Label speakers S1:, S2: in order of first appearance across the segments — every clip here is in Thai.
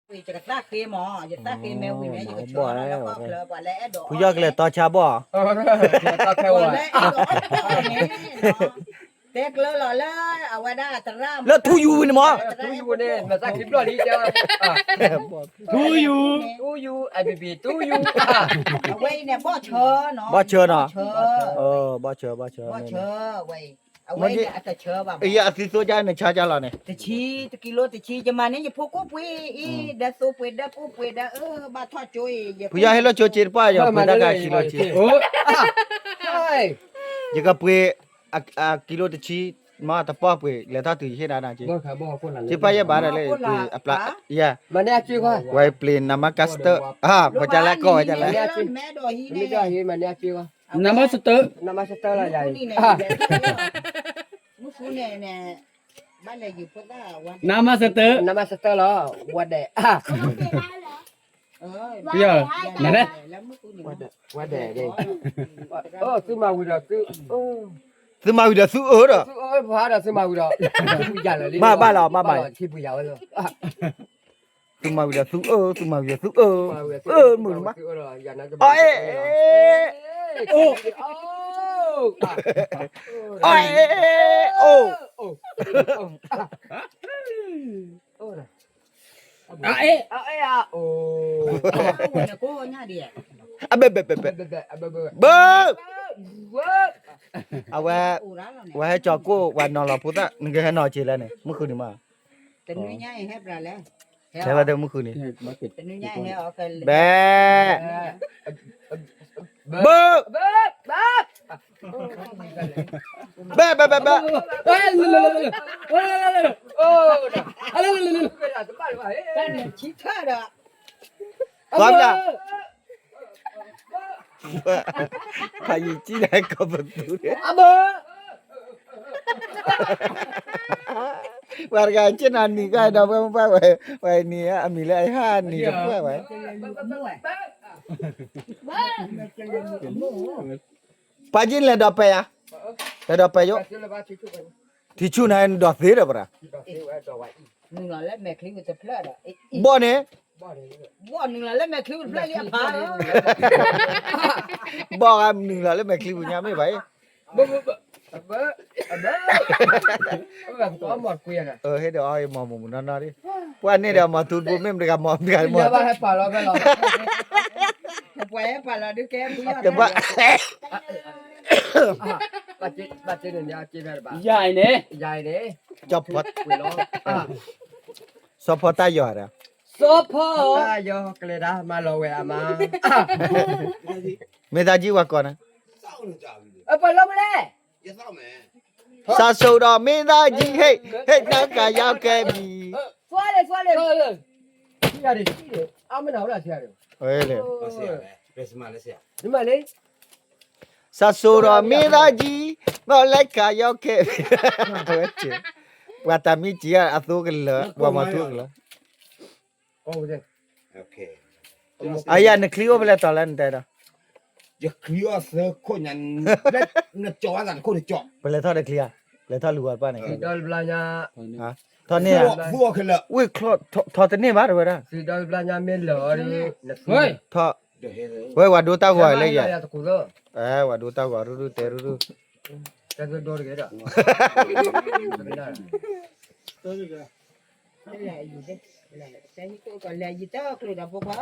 S1: จะกระตากเคมอจะตากเคแมววิ่งเนี่ยจะช่วยแล้วก็เพลบ่แล้วดอก
S2: ผู้ยอกเลยต่อชาบ่
S3: ตาแค่ว่า
S1: เด็กเลยหล่อเลยเอาไว้ได้ตะร่าม
S2: แล้วทูอยู่นี่หมอ
S3: ทูยูเนี่ยมาสักคลิปรอดีเจ้าทูยูไอบีบีทูยู
S1: เอาไว้เนี่ยบ่เชอเนาะ
S2: บ่เชิญเนาะ
S1: เชอ
S2: บ่เชิญ
S1: บ่เชอไว้เอาไว้เนี่ยแต่เชอแบบ
S2: ไอ้ยาสิโซจาเนี่ยชาจาล่ะเนี่ย
S1: ตะชีตะกิโลตะชีจะมาเนี่ยอย่าพวกกูปุ้ยอีเดาโซปุ้ยเดากูปุ้ยเดาบ้าทอดจุย
S2: ผู้ยาให้เราโจจิป้าอย่าไปตะกากิโลจิ
S3: โอ้ใช่
S2: อย่าก็ปุ้ยกิโลตะชีมาตะป้าปุ้ยแล้วถ้าถือเฮ็ดนะจิ
S3: บ่ค่ะบ่คนละ
S2: จิป้าอย่าบาดเลยปุ้ยอัปละอย่า
S3: มาเนี่ยชื่อว่า
S2: ไว้เปลี่ยนนามากัสเตอร์พอจะละก็จะละ
S1: แม่ดอยฮี
S3: ไม่ได้เห็นมาเนี่ยชื่อว่า
S4: นามาสเตอร์
S3: นามาสเตอร์ละใหญ่
S1: มุสูเนี่ยบ้านไหนอยู่พุทธะวัน
S4: นามาสเตอร์
S3: นามาสเตอร์เหรอวัดเดะ
S4: เดี๋ยวนั่นแหละ
S1: แล้วมุสูนี่
S3: วัดเดะดิซื้อมาวิดาซื้อ
S2: ซื้อมาวิดาซื้อเหรอ
S3: ซื้อพาดซื้อมาวิดาซื้อใหญ่เลยที่ผู้ใหญ่เลย
S2: ซื้อมาวิดาซื้อซื้อมาวิดาซื้อมึงมั้ย
S3: อย่านั้นจะ
S2: โอ้ยโอ้โอ้ยโอ้
S4: เอ๊ะ
S3: โอ้
S1: กูเนี่ยเดีย
S2: อะเบ๊ะเบ๊ะเบ๊ะเบ๊ะเบ๊ะเอาไว้ให้จอกูวันนอนหลับพุทธะนึงก็ให้นอนจีแล้วเนี่ยเมื่อคืนนี้มา
S1: เป็นนุ่ยง่ายให้ปลาแล้ว
S2: ใช่ว่าเดิมเมื่อคืนนี้
S1: เป็นนุ่ยง่ายให้เอากัน
S2: แบะเบ๊ะแบะแบะแบะแบะ
S4: เฮ้ย
S3: โอ้
S1: ชิดเธอเด้อ
S2: พร้อมจ้ะพายิจีได้กับประตูเนี่ย warga Cina nikah dah berapa wai ni ambil ai han ni apa wai ปาจินเลยดอกไปอ่ะแต่ดอกไปยกที่ชูนั้นดอกเสียแล้วปะ
S1: นึงละแล้วแม่คลิปจะเพลิดอ่ะ
S2: บ่เนี่ย
S1: บ่นึงละแล้วแม่คลิปเพลิดเรียบพา
S2: บ่ครับหนึ่งแล้วแม่คลิปญาไม่ไหว
S3: có một quyền à
S2: ให้เดี๋ยวเอาหมอหมูนั่นๆดิวันนี้เดี๋ยวมาตูดบ่แม่นได้กับหมอกันหมอ
S3: giờ ba hay phải lo cái lo
S1: ไปไปละดูแกผู้ยอด
S2: แต่ว่า
S3: bà chết được nhà chết rồi bà
S4: ใหญ่เนี่ย
S3: dài đấy
S2: จอบพอด
S3: quyền lo
S2: สอบพอตายอดอ่ะ
S3: sopo ta yo cái đó mà lo về mà
S2: เมตาจีว่าก่อนนะ
S3: phải lo đây
S2: ซาโซดอเมตาจีเฮ้เฮ้นักกายาวแกมี
S3: xóa đi nhà đi ao mới nấu là thế rồi
S2: เฮ้ยเลย
S3: nhưng mà đấy
S2: ซาโซดอเมตาจีบ่ไล่กายาวแกมีเฮ้ยเจ๋ว่าตามีจีอ่ะอะตูกันเหรอว่ามาตูกันเหรอ
S3: ô thế
S2: อายานึกคลิโอไปแล้วตอนนั้นแต่ละ
S5: จะเคลียร์เสือคนยันนั่นจ่อสันคนจ่อ
S2: ไปเลยทอดได้เคลียร์เลยทอดรู้ว่าป้าไหน
S3: thì đây là nhà
S2: ฮะทอดเนี่ย
S5: ฟัวขึ้นละ
S2: อุ้ยคลอดทอดแต่เนี่ยมาด้วยนะ
S3: thì đây là nhà miền lửa đi
S4: เฮ้ย
S2: ทอด
S5: เดี๋ยวเฮ้ย
S2: เฮ้ยว่าดูตาหัวเลยอย่า
S3: nhà cụ đó
S2: ว่าดูตาหัวรู้เตรู้
S3: cái đồ cái đó
S1: แหละอยู่ดิแหละแต่นี่ก็แหละอยู่เต้อคือเราบอกว่า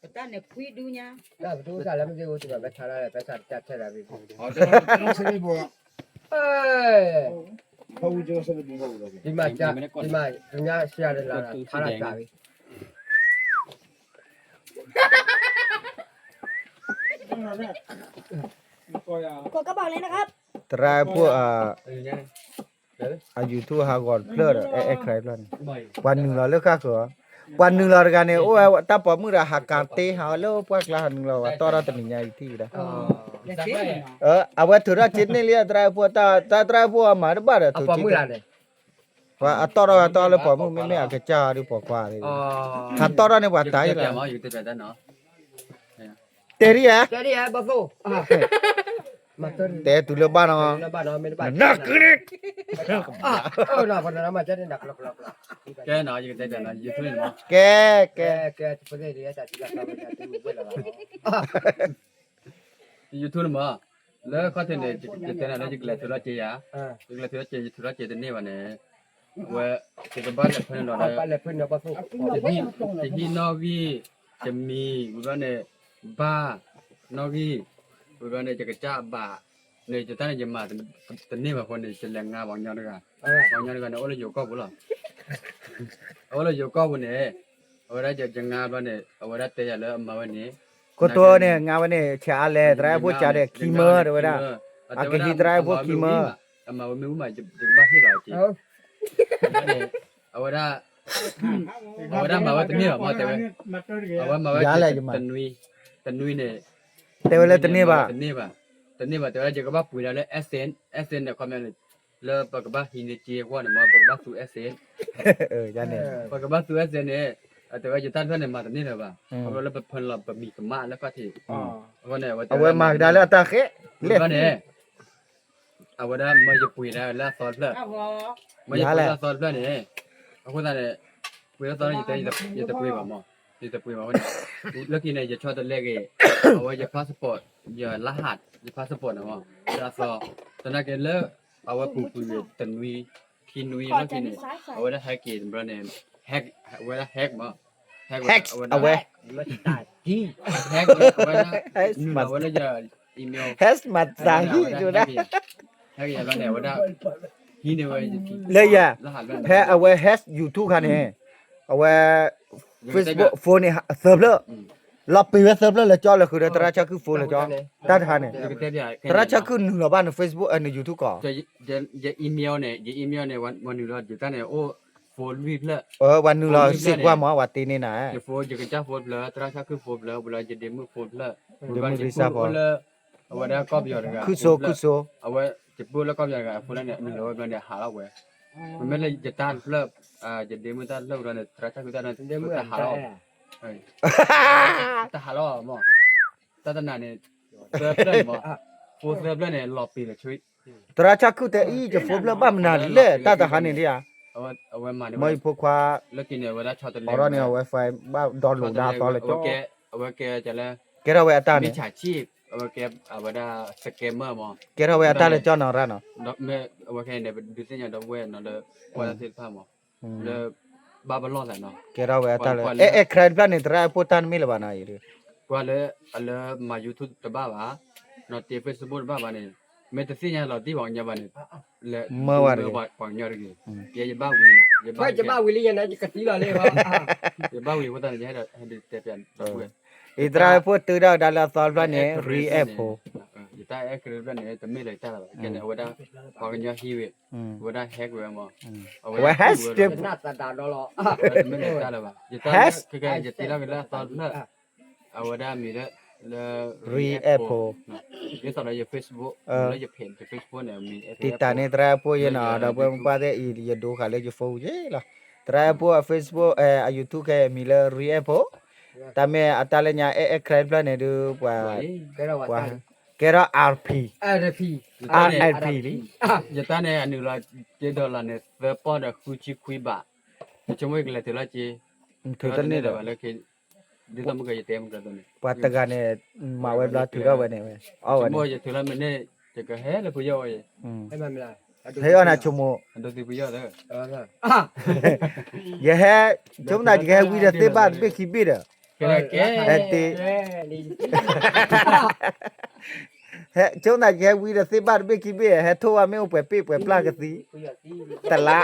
S1: ก็ตั้งเนี่ยคุยดูเนี่ย
S3: đó tôi sao làm gì tôi phải trả lại phải trả trả lại vì
S5: อ๋อจะต้องซื้อบัว
S3: ơi
S5: เขาจะซื้อบัวเลย
S3: đi mà trả đi mà nhà xe này là trả lại trả vì
S6: กดกระบอกเลยนะครับ
S2: ตรายพวกอายุทั่วหาก่อนเพลิดใครเพลินวันหนึ่งเราเลิกค่าเขือวันหนึ่งเราการเนี่ยโอ้ยตาปอมือเราหักการเตะหาแล้วพวกเราหนึ่งเราต่อเราตัดหนึ่งใหญ่ที่นะเอาไว้ถือเราจิตนี่เลี้ยตรายพวกตาตรายพวกมาได้บ้าเลยถือ
S3: apa
S2: จิต
S3: mula này
S2: ว่าต่อเราต่อเลยปอมือไม่เอาแค่จ้าหรือปอกว่าเลยหันต่อเราในวัดตายเลย
S4: อยู่แต่แต่เนาะ
S2: เตะรีอ่ะ
S3: cái đi à bà phụ มาต้น
S2: แต่ตุลบ้านเนาะ
S3: แล้วบ้านเราไม่ได้บ้าน
S2: นักกึก
S3: น่าพนันมาจะได้หนักหลัก
S4: แกหน่อยอยู่แต่นะอยู่ทุเรศมั้ง
S2: แก
S3: แกจะไปได้เรียนจากที่เราไม่ได้ที่เวลา
S4: อยู่ทุเรศมั้งแล้วเขาเนี่ยจะแต่นะจะเกลือทุเรศเจีย เกลือทุเรศเจียทุเรศเจียตัวนี้วันนี้ว่าจะบ้านเพื่อนเรา
S3: ไปเลยเพื่อนเราไปส่ง
S4: จะที่นอวีจะมีว่าเนี่ยบ้านอวีว่าเนี่ยจะกระจ้าบ้าเนี่ยจะตั้งใจมาแต่นี่ว่าคนเนี่ยจะแรงงานบางอย่างด้วยกันบางอย่างด้วยกันโอ้เราอยู่ก็บุหรี่โอ้เราอยู่ก็บุเนี่ยโอ้เราจะงานวันเนี่ยโอ้เราเตะแล้วมาวันนี้
S2: ก็ตัวเนี่ยงานวันนี้ชาเลตรายพวกชาเด็กคีเมอร์ด้วยนะอากิฮิตรายพวกคีเมอร์
S4: มาวันนี้มาจะบ้าที่เราจีเอาว่ามาว่าตัวนี้มาแต่ว่าเอาว่ามาว่าตันนุยเนี่ย
S2: แต่เวลาตัวนี้ป่ะ
S4: ตันนี่ป่ะแต่ว่าจะก็บ้าปุ๋ยแล้วเอเซนเนี่ยความเนี่ยแล้วปากบ้าฮินเจียกว่าเนี่ยมาปากบ้าสูเอเซน
S2: ยันเนี่ย
S4: ปากบ้าสูเอเซนเนี่ยแต่ว่าจะตั้งเพื่อนเนี่ยมาตันนี่เลยป่ะเพราะว่าเราเพิ่นเราแบบมีกมาแล้วก็ที่วันเนี่ยว่า
S2: เอาไว้มาได้แล้วตาเขะเล็ด
S4: วันเนี่ยเอาว่าได้มาจะปุ๋ยแล้วซอสแล้วมาจะปุ๋ยแล้วซอสแล้วเนี่ยเอาคนนั้นเนี่ยปุ๋ยแล้วซอสจะปุ๋ยป่ะมั้งจะปุ๋ยป่ะวันนี้แล้วทีเนี่ยจะชอบตัวเล็กเองเอาไว้จะพาสปอร์ตอย่ารหัสจะพาสปอร์ตนะมั้งจะซอตอนนั้นก็เลิกเอาไว้ปุ๋ยตันวีคินุยแล้วทีเนี่ยเอาไว้ได้แฮกเกตบรานเนี่ยแฮกเอาไว้ได้แฮกมั้ง
S2: แฮกเอาไว้
S3: ไม่ตายที่
S4: แฮกเอาไว้นะเอาไว้แล้วจะอีเมล
S2: แฮสมัดสางที่อยู่นะ
S4: แฮกอย่างนั้นว่าได้ที่เนี่ยว่า
S2: เลยอ่ะ
S4: รหัส
S2: แพ้เอาไว้แฮสยูทูบคันนี้เอาไว้ Facebook โฟนนี่เซิร์ฟเลอร์เราปีเซิร์ฟเลอร์เลยจอเลยคือตราชาคือโฟนเลยจอตัดทันเนี่ยตราชาคือหนึ่งบ้าน Facebook ใน YouTube ก่อน
S4: จะอีเมลเนี่ยวันนึงเราจะตั้งเนี่ยโอ้โฟนวีเพล
S2: วันนึงเราสิว่าหมอวัดตีนี่นะ
S4: จะโฟนจะกันจ้าโฟนเพลตราชาคือโฟนเพลเวลาจะเดมือโฟนเพล
S2: เดี๋ยวมึงรีซ่าพอ
S4: เอาไว้ได้ก็เบียร์กัน
S2: คือโซ
S4: เอาไว้จะพูดแล้วก็เบียร์กันโฟนเนี่ย100มันเนี่ยหาเราเว้ยมันไม่เลยจะตั้งเพลจะเดมือตั้งเลิกแล้วเนี่ยตราชาคือตั้งเดมือหาเราแต่หาเราหมอแต่ตอนนั้นเนี่ยเซิร์ฟเลยหมอโฟนเซิร์ฟเลยเนี่ยหลอกปีเลยช่วย
S2: ตราชาคือแต่อีจะโฟนแล้วบ้านมันน่ะเละตัดทันนี่ดิอ่ะ
S4: เอาไว้มาเนี่ย
S2: ไม่พวกว่า
S4: แล้วกินเนี่ยเวลาชอบตัวเล็
S2: เอาเนี่ย Wi-Fi บ้าดอนโหลดดาวตอนเลยจอ
S4: เอาไว้แกจะแล้ว
S2: แกเราไว้ตา
S4: มิ
S2: เนี่ย
S4: จฉาชีพเอาไว้แกเอาไว้ได้สแกมเมอร์มั้ง
S2: แกเราไว้ตาเลยจอนอรันเนาะ
S4: ดอกเมื่อเอาไว้แค่เนี่ยเป็นดูสิเนี่ยดอกเว้นเนาะเลยวันละสิบผ้ามั้งเลยบาบาลอนแหละเนาะ
S2: แกเราไว้ตาเลยใครพลาดนี่ตราพูดตันไม่ละบ้านาอยู่
S4: กว่าเลยอะไรมายูทูบตัวบ้าบ้าเนาะที่เฟซบุ๊กบ้าบ้าเนี่ยเมื่อที่เนี่ยเราที่หวังยาบ้าเนี่ยเลยหวังยาเลยอย่าบ้าวิ่งนะอย่า
S3: ไม่จะบ้าวิลลี่ยังไงจะกระตี้เราเลยวะ
S4: อย่าบ้าวิ่งเพราะตอนนี้ให้เตะเปลี่ยนตัวเว้ย
S2: อีตราพูดตื่นได้ดาราสอนพลาดเนี่ยรีแอปโห
S4: อย่าตายคลิปนั้นเนี่ยแต่ไม่เลยตายแล้วแกเนี่ยว่าได้พอกันยาฮีเวว่าได้แฮกเว้ยมั้ง
S2: ไว้แฮชเต็ม
S3: หน้าตาด่าเราหรอ
S4: ไม่เลยตายแล้วว่ะอย่าตายคือแกอย่าตีแล้วกันแล้วตอนนั้นเอาว่าได้มีแล้ว
S2: รีแอปโห
S4: นี่ตอนนี้จะ Facebook แล้วจะเพจจะ Facebook เนี่ยมี
S2: ติดตามในตราพูดยันอ่ะดาวเบิ้งป้าได้อีจะดูขาเลยจะฟูเย่ละตราพูด Facebook YouTube แค่มีเลยรีแอปโหแต่เมื่ออัตราเนี่ยใครพลาดเนี่ยดูว่า แกเรา RP
S4: อย่าตายเนี่ยอันนึงเรา$7เนี่ยเว็บปอนด์คุยคุยบ้าจะไม่กันเลยแต่ละจี
S2: ถือตันนี่เด้อ
S4: แล้วคือเดี๋ยวต้องมึงก็จะเต็มกันตัวนี้
S2: ปัตตาเนี่ยมาเว็บเราถือเราไว้เนี่ยเอาไว้
S4: ชั่วโมงจะถือแล้วมันเนี่ยจะก็เฮ้เลยผู้ย่อย
S3: ให้มันไม่ได้
S2: เฮ้ยนะชั่วโมง
S4: อันตัวที่ผู้ย่อยเด้อ
S2: อย่าให้ชั่วโมงนั้นแกวิ่งเตะบ้านไปขี้บีเด้อ
S4: แก
S2: ตีเฮ้ชั่วโมงนั้นแกวิ่งเตะบ้านไปขี้บีเฮ้ทั่วไม่เอาไปปีไปปลากระสีตะละ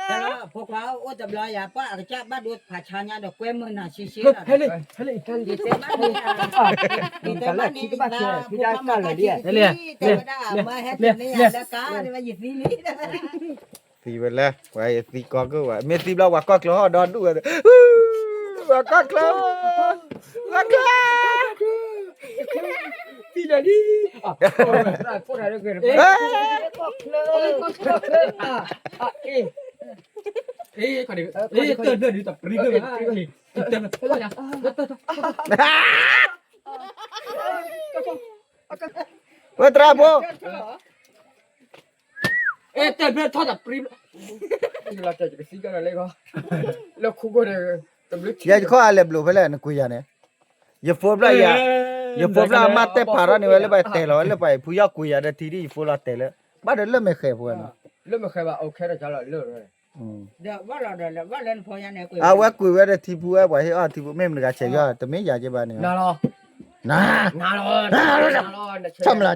S1: แต่ละพวกเราโอ้จะบลายาป้าจะบ้านดูผาชาญาดอกเว้มมือหน้าชี้ๆ
S3: เฮ้ยเฮ้ยท่านดี
S1: ดีเต็มบ้านนี่ดีเต็มบ้านนี่นะพี่ได้กันเลยเนี่ยมาแฮปปี้เนี่ยแล้วกาเนี่ยมาหยิบนี่
S2: ตีไปแล้วไว้ตีกอกก็ว่าเมตีเราว่าก็กล้อดอนด้วยว่าก็กล้อว่าก็
S3: พี่ได้ดิพูดอะไรเกินไป
S4: เอ้ยคนนี้เอ้ยเตือนอยู่แต่ปรีเตือนเตือน
S2: ว่าตราโบ
S3: เอ๊ะแต่เพื่อนทอดแบบปริมเราจะไปซื้อกันอะไรก็แล้วคุกก็ได้ตำลึก
S2: อย่าข้ออะไรบลูไปเลยนะคุยเนี่ยอย่าโฟบละอย่าโฟบละมาเตะพารานี่เวลไปเตะแล้วเวลไปผู้ยาคุยอะไรทีนี้โฟละเตะเลยบ้านเริ่มไม่เคยพูดนะ
S3: เริ่มไม่เคยว่าโอเคแล้วจะเลิกเลย
S1: เดี๋ยวว่าเราเดี๋ยวว่าเล่นพอยังไงกู
S2: อ่ะว่าคุยว่าทีผู้ว่าให้ทีผู้ไม่มีการเชื่อแต่ไม่อยากจะบ้านเนี่ย
S3: นาลอ
S2: น่า
S3: นาลอ
S2: ช่ำละ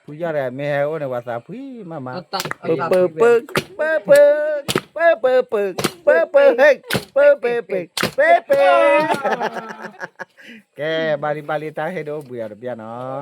S2: ผู้ยาอะไรไม่ให้โอ้ในภาษาผู้มาเปิดแกบาลีตาให้ดูเบื่อเนาะ